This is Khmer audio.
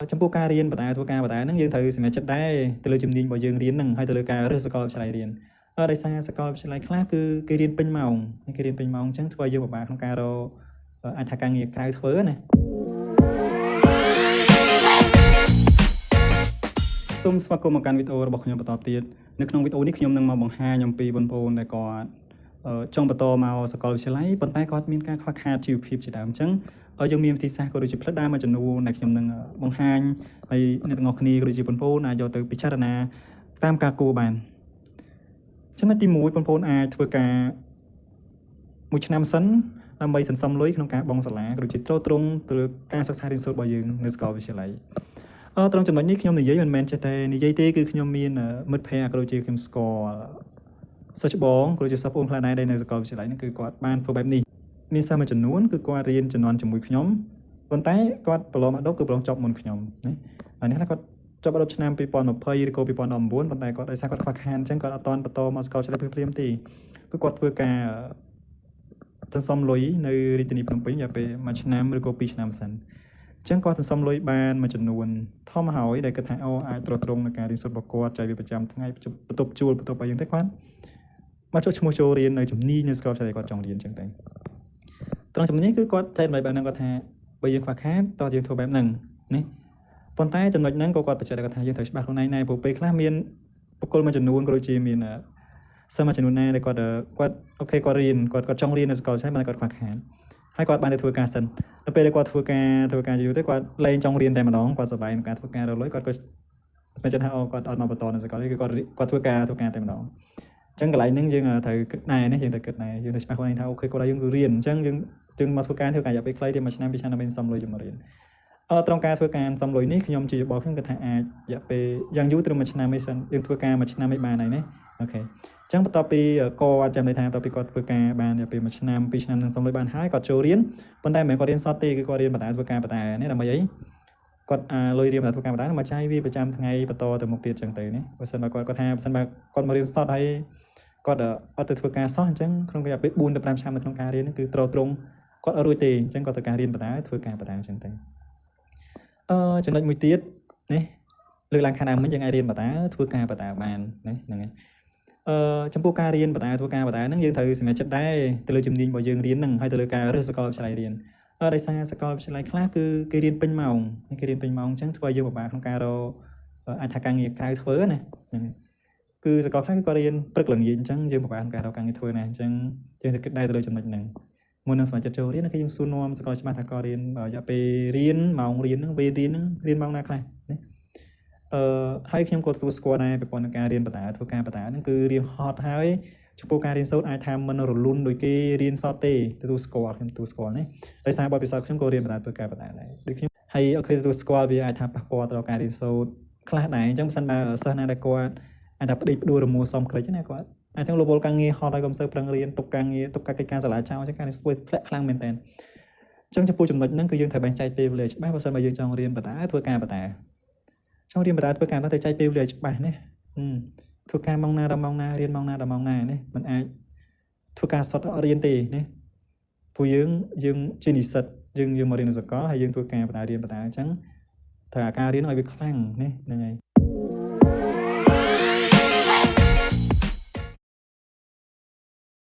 ចំពោះការរៀនបតាធ្វើការបតាហ្នឹងយើងត្រូវសម្រេចចិត្តដែរទៅលើជំនាញរបស់យើងរៀនហ្នឹងហើយទៅលើការរើសសាកលវិទ្យាល័យរៀនដោយសារសាកលវិទ្យាល័យខ្លះគឺគេរៀនពេញម៉ោងគេរៀនពេញម៉ោងអញ្ចឹងធ្វើឲ្យយើងពិបាកក្នុងការរកអាចថាការងារក្រៅធ្វើណាសូមស្វាគមន៍មកកាន់វីដេអូរបស់ខ្ញុំបន្តទៀតនៅក្នុងវីដេអូនេះខ្ញុំនឹងមកបង្ហាញអំពីបងប្អូនដែលគាត់ចង់បន្តមកសាកលវិទ្យាល័យប៉ុន្តែគាត់មានការខ្វះខាតជីវភាពជាដើមអញ្ចឹងយើងមានវិធីសាស្ត្រក៏ដូចជាផ្លិតដើមមួយចំនួនដែលខ្ញុំនឹងបង្ហាញហើយអ្នកទាំងអស់គ្នាក៏ដូចជាបងប្អូនអាចយកទៅពិចារណាតាមការគួរបានចំណុចទី1បងប្អូនអាចធ្វើការមួយឆ្នាំសិនដើម្បីសន្សំលុយក្នុងការបង់សាលាក៏ដូចជាទ្រង់ទៅលើការសិក្សារៀនសូត្ររបស់យើងនៅសាកលវិទ្យាល័យត្រង់ចំណុចនេះខ្ញុំនិយាយមិនមែនចេះតែនិយាយទេគឺខ្ញុំមានមិត្តភ័ក្តិក៏ដូចជាខ្ញុំស្គាល់សិស្សច្បងក៏ដូចជាសិស្សបងខ្លះដែរនៅសាកលវិទ្យាល័យហ្នឹងគឺគាត់បានធ្វើបែបនេះមានសិស្សមួយចំនួនគឺគាត់រៀនជំនាន់ជាមួយខ្ញុំប៉ុន្តែគាត់ប្រឡងអាដប់គឺប្រឡងចប់មុនខ្ញុំណាហើយនេះគាត់ចប់អាដប់ឆ្នាំ2020ឬក៏2019ប៉ុន្តែគាត់ដោយសារគាត់ខ្វះខាតអញ្ចឹងគាត់អត់តន់បន្តមកសាកលវិទ្យាល័យភ្លាមៗទេគឺគាត់ធ្វើការសន្សំលុយនៅរាជធានីភ្នំពេញរយៈពេល1ឆ្នាំឬក៏2ឆ្នាំសិនអញ្ចឹងគាត់សន្សំលុយបានមួយចំនួនធំហើយដែលគាត់ថាអាចទ្រទ្រង់នឹងការរៀនសូត្ររបស់គាត់ចែកវាប្រចាំថ្ងៃបន្ទប់ជួលបន្ទប់អីយ៉ាងទៅគាត់មកចុះឈ្មោះចូលរៀននៅជំនាញនៅសាកលវិទ្យាល័យគាត់ចង់រៀនអញ្ចឹងទៅត្រង់ចំណុចនេះគឺគាត់ចែកបែបហ្នឹងគាត់ថាបើយើងខ្វះខាតតើយើងធ្វើបែបហ្នឹងណាប៉ុន្តែចំណុចហ្នឹងក៏គាត់បញ្ជាក់គាត់ថាយើងត្រូវច្បាស់ខ្លួនឯងដែរព្រោះពេលខ្លះមានបុគ្គលមួយចំនួនក៏ដូចជាមានសិស្សមួយចំនួនណាដែលគាត់អូខេគាត់រៀនគាត់ចង់រៀននៅសាកលវិទ្យាល័យប៉ុន្តែគាត់ខ្វះខាតហើយគាត់បានទៅធ្វើការសិនដល់ពេលដែលគាត់ធ្វើការយូរទៅគាត់លែងចង់រៀនតែម្ដងគាត់សប្បាយនឹងការធ្វើការរលុយគាត់ក៏ស្មានចិត្តថាគាត់អត់មកបន្តនៅសាកលវិទ្យាល័យគឺគាត់ធ្វើការតែម្ដងអញ្ចឹងកន្លែងហ្នឹងយើងត្រូវគិតដែរណាយើងត្រូវគិតដែរយើងត្រូវច្បាស់ខ្លួនឯងថាអូខេគាត់ឲ្យយើងរៀនអញ្ចឹងយើងមកធ្វើការរយៈពេលខ្លីទេ1ឆ្នាំ2ឆ្នាំដើម្បីសំលុយយើងមករៀនត្រង់ការធ្វើការសំលុយនេះខ្ញុំជាយោបល់ខ្ញុំគឺថាអាចរយៈពេលយ៉ាងយូរត្រឹម1ឆ្នាំឯសិនយើងធ្វើការ1ឆ្នាំឯបានហើយណាអូខេអញ្ចឹងបន្ទាប់ពីគាត់ចាំន័យថាបន្ទាប់ពីគាត់ធ្វើការបានរយៈពេល1ឆ្នាំ2ឆ្នាំនឹងសំលុយបានហើយគាត់ចូលរៀនប៉ុន្តែមិនមែនគាត់រៀនសតទេគឺគាត់រៀនបន្តធ្វើការបតានេះដើម្បីអីគាត់លុយរៀនបន្តធ្វើការបតាមកចាយវាប្រចាំថ្ងៃបន្តទៅមុខទៀតអញ្ចឹងទៅណាបើសិនបើគាត់ថាបើសិនបើគាត់មករៀនសតហើយគាត់អត់ទៅធ្វើការសោះអញ្ចឹងក្នុងរយៈពេល4ទៅ5ឆ្នាំនៅក្នុងការរៀនគឺត្រង់គាត់អត់រួចទេអញ្ចឹងគាត់ទៅការរៀនបន្តធ្វើការបតាអញ្ចឹងទៅចំណុចមួយទៀតនេះលើកឡើងខាងដើមមិញយើងអាចរៀនបន្តធ្វើការបតាបានណាហ្នឹងហើយចំពោះការរៀនបតាធ្វើការបតាហ្នឹងយើងត្រូវសម្រេចចិត្តដែរទៅលើជំនាញរបស់យើងរៀនហ្នឹងហើយទៅលើការរើសសាកលវិទ្យាល័យរៀនដោយសារសាកលវិទ្យាល័យខ្លះគឺគេរៀនពេញម៉ោងអញ្ចឹងធ្វើឲ្យយើងពិបាកក្នុងការរកអាចថាការងារក្រៅធ្វើណាហ្នឹងគឺសាកលខ្លះគឺគាត់រៀនព្រឹកល្ងាចអញ្ចឹងយើងពិបាកក្នុងការរកការងារធ្វើណាអញ្ចឹងយើងត្រូវគិតដែរទៅលើចំណុចហ្នឹងមុននឹងសម្រេចចិត្តចូលរៀនគឺយើងសួរនាំសាកលច្បាស់ថាគាត់រៀនរយៈពេលរៀនម៉ោងរៀនហ្នឹងពេលរៀនហ្នឹងរៀនម៉ោងណាខ្លះណាហើយខ្ញុំក៏ទទួលស្គាល់ដែរប្រព័ន្ធនៃការរៀនបតាធ្វើការបតាហ្នឹងគឺរៀនហត់ហើយចំពោះការរៀនសូត្រអាចថាមិនរលូនដូចគេរៀនសតទេទទួលស្គាល់ខ្ញុំទទួលស្គាល់ណាដោយសារបទពិសោធន៍ខ្ញុំក៏រៀនបតាធ្វើការបតាដែរដូចខ្ញុំហើយអូខេទទួលស្គាល់វាអាចថាប៉ះពាល់ទៅដល់ការរៀនសូត្រខ្លះដែរអញ្ចឹងបើសិនបើសិស្សណាដែលគាត់អាចថាផ្ដេកផ្ដួលរមួលសំក្រិចណាគាត់អាចទាំងលវលការងារហត់ហើយក៏មិនសូវប្រឹងរៀនទុកការងារទុកការកិច្ចការសាលាចោលអញ្ចឹងការរៀនធ្វើធ្លាក់ខ្លាំងមែនតើអញ្ចឹងចំពោះចំណុចហ្នឹងគឺយើងត្រូវបែងចែកពេលវេលាច្បាស់បើសិនបើយើងចង់រៀនបតាធ្វើការបតាចង់រៀនបតាធ្វើការតែចែកពេលវេលាច្បាស់ណាធ្វើការម៉ោងណាដល់ម៉ោងណារៀនម៉ោងណាដល់ម៉ោងណាណាมันអាចធ្វើការសតអត់រៀនទេណាព្រោះយើងជានិស្សិតយើងមករៀននៅសាកលហើយយើងធ្វើការបតារៀនបតាអញ្ចឹងត្រូវអាការរៀនឲ្យវាខ្លាំងណាហ្នឹងហើយ